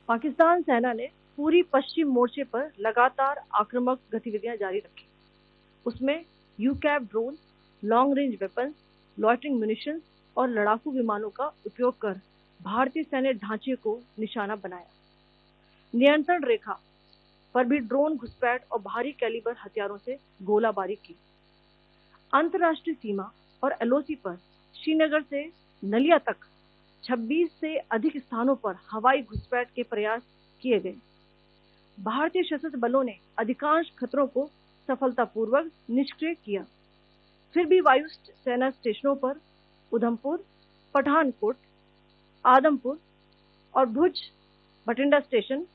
पाकिस्तान सेना ने पूरी पश्चिम मोर्चे पर लगातार आक्रामक गतिविधियां जारी रखी। उसमें UCAV drone, long range weapon, loitering munitions और लड़ाकू विमानों का उपयोग कर भारतीय सैन्य ढांचे को निशाना बनाया। नियंत्रण रेखा पर भी ड्रोन घुसपैठ और भारी कैलिबर हथियारों से गोलाबारी की। अंतर्राष्ट्रीय सीमा और एलओसी पर श्रीनगर से नलिया तक 26 से अधिक स्थानों पर हवाई घुसपैठ के प्रयास किए गए। भारतीय सशस्त्र बलों ने अधिकांश खतरों को सफलतापूर्वक निष्क्रिय किया। फिर भी वायु सेना स्टेशनों पर उधमपुर, पठानकोट, आदमपुर और भुज बठिंडा स्टेशन,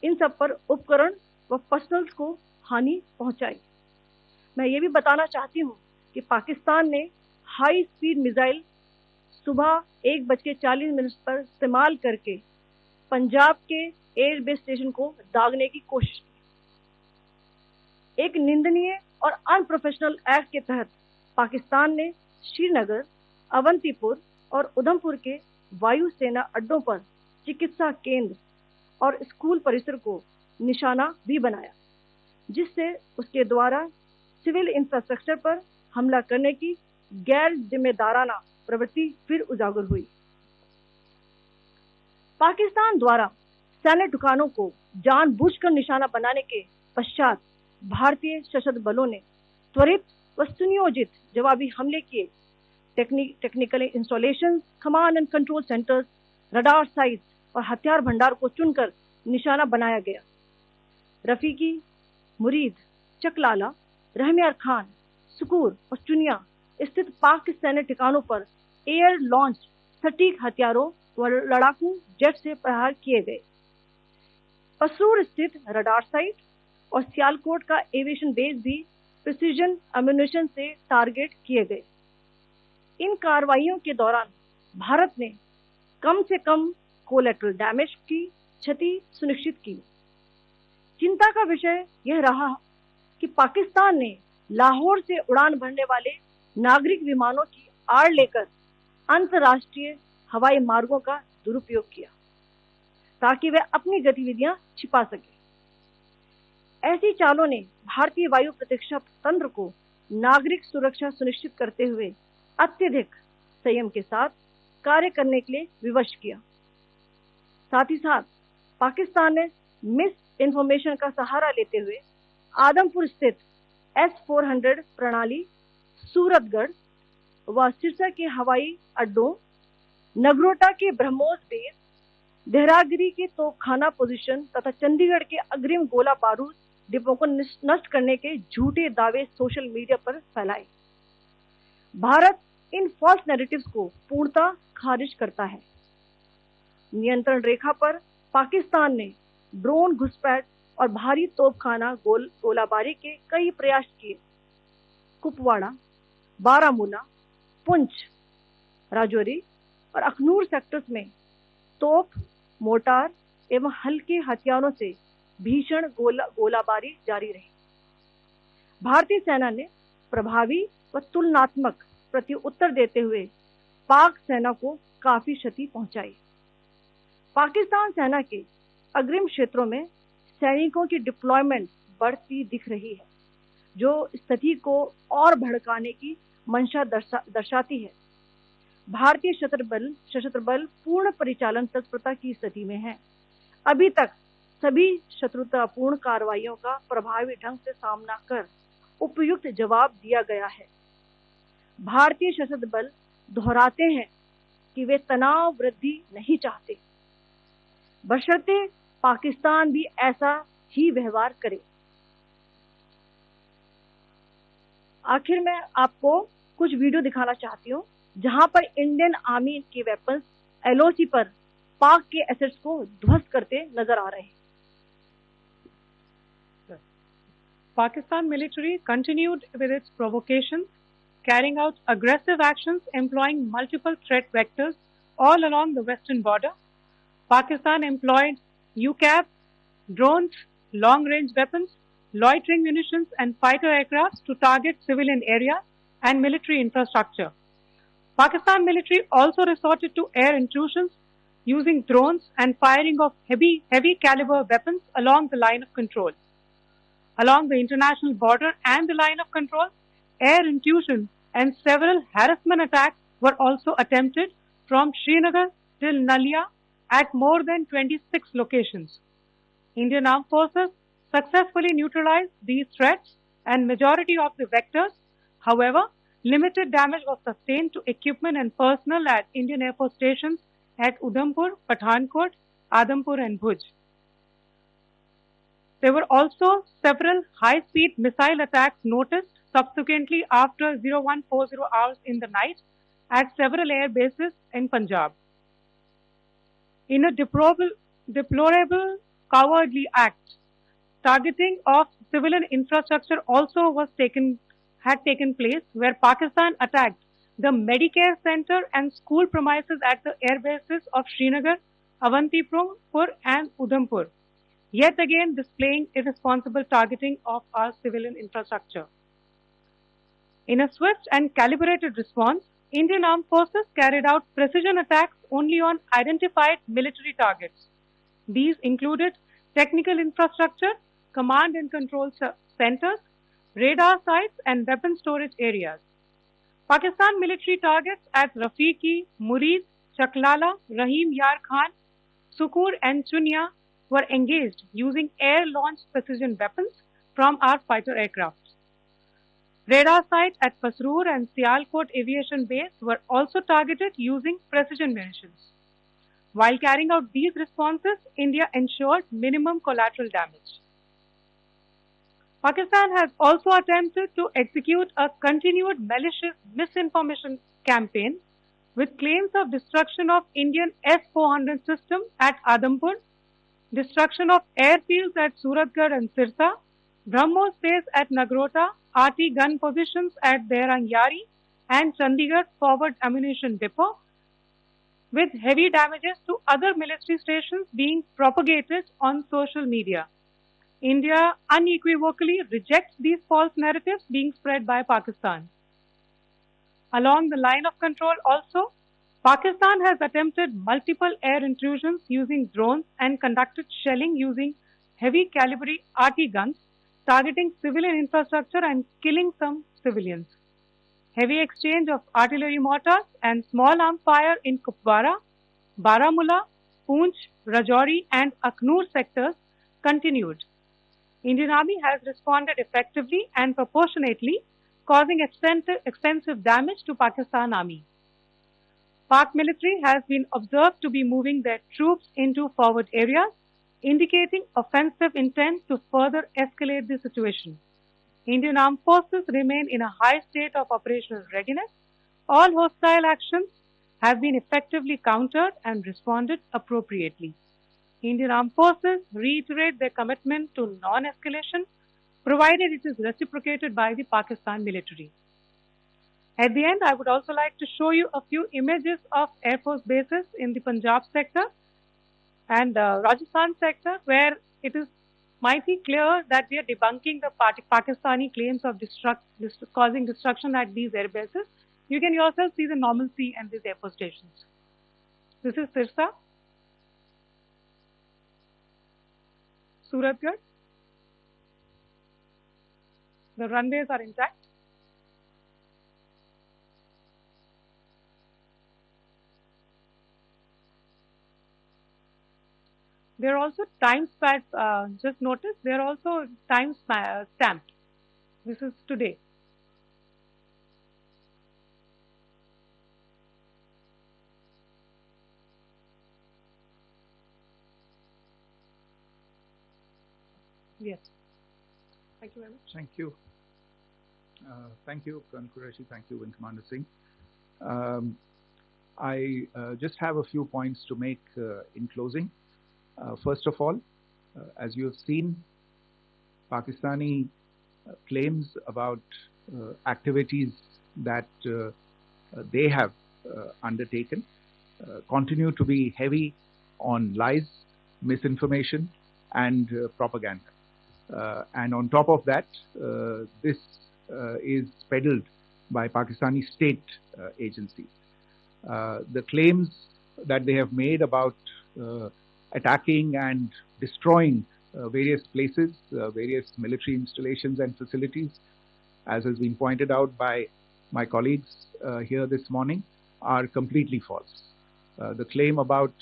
इन सब पर उपकरण व पर्सनल्स को हानि पहुंचाई। मैं ये भी बताना चाहती हूँ कि पाकिस्तान ने हाई स्पीड मिसाइल सुबह 1:40 पर इस्तेमाल करके पंजाब के एयरबेस स्टेशन को दागने की कोशिश की। एक निंदनीय और अनप्रोफेशनल एक्ट के तहत पाकिस्तान ने श्रीनगर, अवंतीपुर और उधमपुर के वायु सेना अड्डों पर चिकित्सा केंद्र और स्कूल परिसर को निशाना भी बनाया, जिससे उसके द्वारा सिविल इंफ्रास्ट्रक्चर पर हमला करने की गैर जिम्मेदाराना प्रवृत्ति फिर उजागर हुई। पाकिस्तान द्वारा सैन्य ठिकानों को जानबूझकर निशाना बनाने के पश्चात भारतीय सशस्त्र बलों ने त्वरित व सुनियोजित जवाबी हमले किए। Technical installation, command and control centres, radar sites और हथियार भंडार को चुनकर निशाना बनाया गया। रफीकी, मुरीद, चकलाला, रहमियार खान, सुकूर और चुनिया स्थित पाक सैन्य ठिकानों पर एयर लॉन्च सटीक हथियारों व लड़ाकू जेट से प्रहार किए गए। पसरूर स्थित रडार साइट और सियालकोट का एविएशन बेस भी प्रिसीजन अम्यूनिशन से टारगेट किए गए। इन कार्रवाइयों के दौरान भारत ने कम से कम कोलैटरल डैमेज की क्षति सुनिश्चित की। चिंता का विषय यह रहा कि पाकिस्तान ने लाहौर से उड़ान भरने वाले नागरिक विमानों की आड़ लेकर अंतर्राष्ट्रीय हवाई मार्गों का दुरुपयोग किया ताकि वे अपनी गतिविधियां छिपा सके। ऐसी चालों ने भारतीय वायु प्रतिरक्षा तंत्र को नागरिक सुरक्षा सुनिश्चित करते हुए अत्यधिक संयम के साथ कार्य करने के लिए विवश किया। साथ ही साथ पाकिस्तान ने मिस इन्फॉर्मेशन का सहारा लेते हुए आदमपुर स्थित S-400 प्रणाली, सूरतगढ़ व सिरसा के हवाई अड्डों, नगरोटा के ब्रह्मोस बेस, देहरागिरी के तोपखाना पोजीशन तथा चंडीगढ़ के अग्रिम गोला बारूद डिपो को नष्ट करने के झूठे दावे सोशल मीडिया पर फैलाए। भारत इन फॉल्स नैरेटिव्स को पूर्णतः खारिज करता है। नियंत्रण रेखा पर पाकिस्तान ने ड्रोन घुसपैठ और भारी तोपखाना गोलाबारी के कई प्रयास किए। कुपवाड़ा, बारामूला, पुंछ, राजौरी और अखनूर सेक्टर्स में तोप, मोर्टार एवं हल्के हथियारों से भीषण गोलाबारी जारी रही। भारतीय सेना ने प्रभावी व तुलनात्मक प्रत्युत्तर देते हुए पाक सेना को काफी क्षति पहुंचाई। पाकिस्तान सेना के अग्रिम क्षेत्रों में सैनिकों की डिप्लॉयमेंट बढ़ती दिख रही है, जो स्थिति को और भड़काने की मंशा दर्शाती है। भारतीय सशस्त्र बल पूर्ण परिचालन तत्परता की स्थिति में है। अभी तक सभी शत्रुतापूर्ण कार्रवाइयों का प्रभावी ढंग से सामना कर उपयुक्त जवाब दिया गया है। भारतीय सशस्त्र बल दोहराते हैं कि वे तनाव वृद्धि नहीं चाहते, बशर्ते पाकिस्तान भी ऐसा ही व्यवहार करे। आखिर में आपको कुछ वीडियो दिखाना चाहती हूँ जहां पर इंडियन आर्मी के वेपन्स एलओसी पर पाक के एसेट्स को ध्वस्त करते नजर आ रहे हैं। Pakistan military continued with its provocations, carrying out aggressive actions employing multiple threat vectors all along the western border. Pakistan employed UCAV, drones, long-range weapons, loitering munitions and fighter aircraft to target civilian areas and military infrastructure. Pakistan military also resorted to air intrusions using drones and firing of heavy caliber weapons along the line of control. Along the international border and the line of control, air intrusion and several harassment attacks were also attempted from Srinagar till Nalia at more than 26 locations. Indian Armed Forces successfully neutralized these threats and majority of the vectors. However, limited damage was sustained to equipment and personnel at Indian Air Force stations at Udhampur, Pathankot, Adampur and Bhuj. There were also several high-speed missile attacks noticed subsequently after 0140 hours in the night at several air bases in Punjab. In a deplorable cowardly act, targeting of civilian infrastructure also had taken place, where Pakistan attacked the Medicare Center and school premises at the air bases of Srinagar, Avantipur and Udhampur, yet again displaying irresponsible targeting of our civilian infrastructure. In a swift and calibrated response, Indian Armed Forces carried out precision attacks only on identified military targets. These included technical infrastructure, command and control centers, radar sites and weapon storage areas. Pakistan military targets at Rafiqi, Murid, Chaklala, Rahim Yar Khan, Sukur and Chunya were engaged using air-launched precision weapons from our fighter aircraft. Radar sites at Pasroor and Sialkot Aviation Base were also targeted using precision munitions. While carrying out these responses, India ensured minimum collateral damage. Pakistan has also attempted to execute a continued malicious misinformation campaign with claims of destruction of Indian S-400 system at Adampur, destruction of airfields at Suratgarh and Sirsa, BrahMos base at Nagrota, RT gun positions at Behrang-Yari and Chandigarh Forward Ammunition Depot, with heavy damages to other military stations being propagated on social media. India unequivocally rejects these false narratives being spread by Pakistan. Along the line of control also, Pakistan has attempted multiple air intrusions using drones and conducted shelling using heavy caliber RT guns, targeting civilian infrastructure and killing some civilians. Heavy exchange of artillery mortars and small arms fire in Kupwara, Baramulla, Poonch, Rajouri and Aknoor sectors continued. Indian Army has responded effectively and proportionately, causing extensive damage to Pakistan Army. Pak military has been observed to be moving their troops into forward areas, indicating offensive intent to further escalate the situation. Indian Armed Forces remain in a high state of operational readiness. All hostile actions have been effectively countered and responded appropriately. Indian Armed Forces reiterate their commitment to non-escalation, provided it is reciprocated by the Pakistan military. At the end, I would also like to show you a few images of Air Force bases in the Punjab sector and Rajasthan sector, where it is mighty clear that we are debunking the Pakistani claims of causing destruction at these air bases. You can yourself see the normalcy and these air force stations. This is Sirsa, Suratgarh. The runways are intact. There are also time stamped. Just notice there are also time stamped. This is today. Yes. Thank you very much. Thank you. Thank you, Colonel Qureshi. Thank you, Wing Commander Singh. I just have a few points to make in closing. First of all, as you have seen, Pakistani claims about activities that they have undertaken continue to be heavy on lies, misinformation, and propaganda. And on top of that, this is peddled by Pakistani state agencies. The claims that they have made about attacking and destroying various places, various military installations and facilities, as has been pointed out by my colleagues here this morning, are completely false. The claim about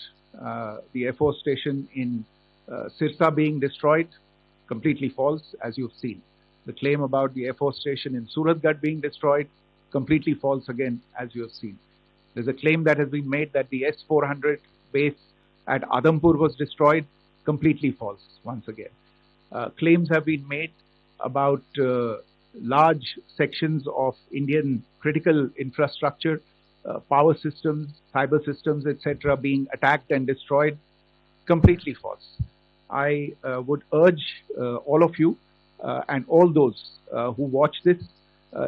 the Air Force station in Sirsa being destroyed, completely false, as you've seen. The claim about the Air Force station in Suratgarh being destroyed, completely false again, as you have seen. There's a claim that has been made that the S-400 base at Adampur was destroyed, completely false, once again. Claims have been made about large sections of Indian critical infrastructure, power systems, cyber systems, etc., being attacked and destroyed, completely false. I would urge all of you and all those who watch this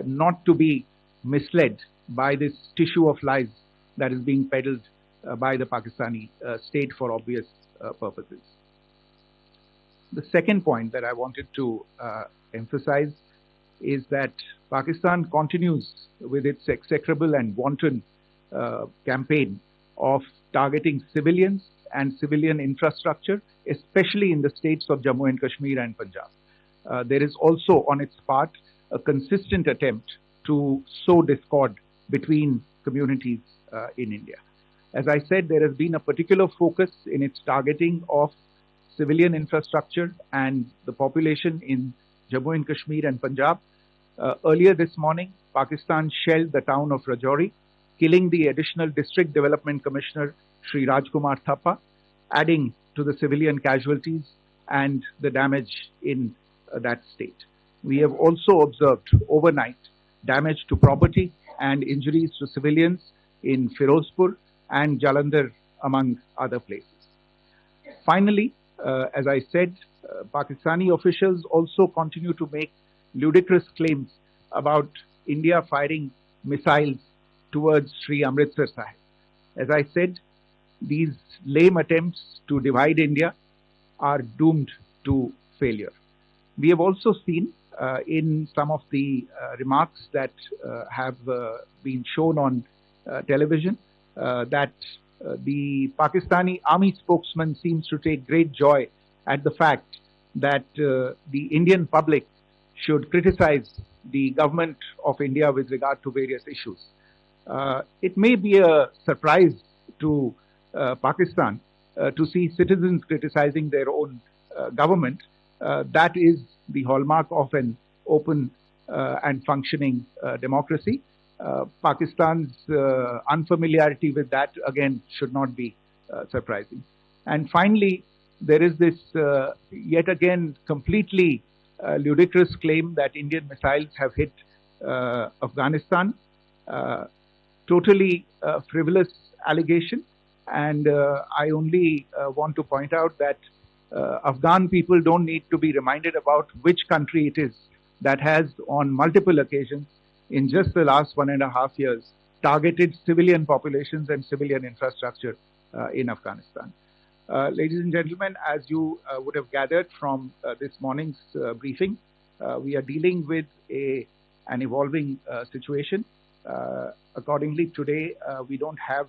not to be misled by this tissue of lies that is being peddled by the Pakistani state for obvious purposes. The second point that I wanted to emphasize is that Pakistan continues with its execrable and wanton campaign of targeting civilians and civilian infrastructure, especially in the states of Jammu and Kashmir and Punjab. There is also on its part a consistent attempt to sow discord between communities in India. As I said, there has been a particular focus in its targeting of civilian infrastructure and the population in Jammu and Kashmir and Punjab. Earlier this morning, Pakistan shelled the town of Rajouri, killing the additional District Development Commissioner, Sri Rajkumar Thappa, adding to the civilian casualties and the damage in that state. We have also observed overnight damage to property and injuries to civilians in Firozpur and Jalandhar, among other places. Finally, as I said, Pakistani officials also continue to make ludicrous claims about India firing missiles towards Sri Amritsar Sahib. As I said, these lame attempts to divide India are doomed to failure. We have also seen in some of the remarks that have been shown on television that the Pakistani army spokesman seems to take great joy at the fact that the Indian public should criticize the government of India with regard to various issues. It may be a surprise to Pakistan to see citizens criticizing their own government. That is the hallmark of an open and functioning democracy. Pakistan's unfamiliarity with that, again, should not be surprising. And finally, there is this yet again completely ludicrous claim that Indian missiles have hit Afghanistan. Totally frivolous allegation. And I only want to point out that Afghan people don't need to be reminded about which country it is that has, on multiple occasions, in just the last 1.5 years, targeted civilian populations and civilian infrastructure in Afghanistan. Ladies and gentlemen, as you would have gathered from this morning's briefing, we are dealing with an evolving situation. Accordingly, today we don't have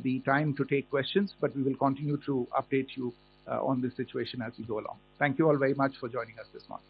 the time to take questions, but we will continue to update you on this situation as we go along. Thank you all very much for joining us this morning.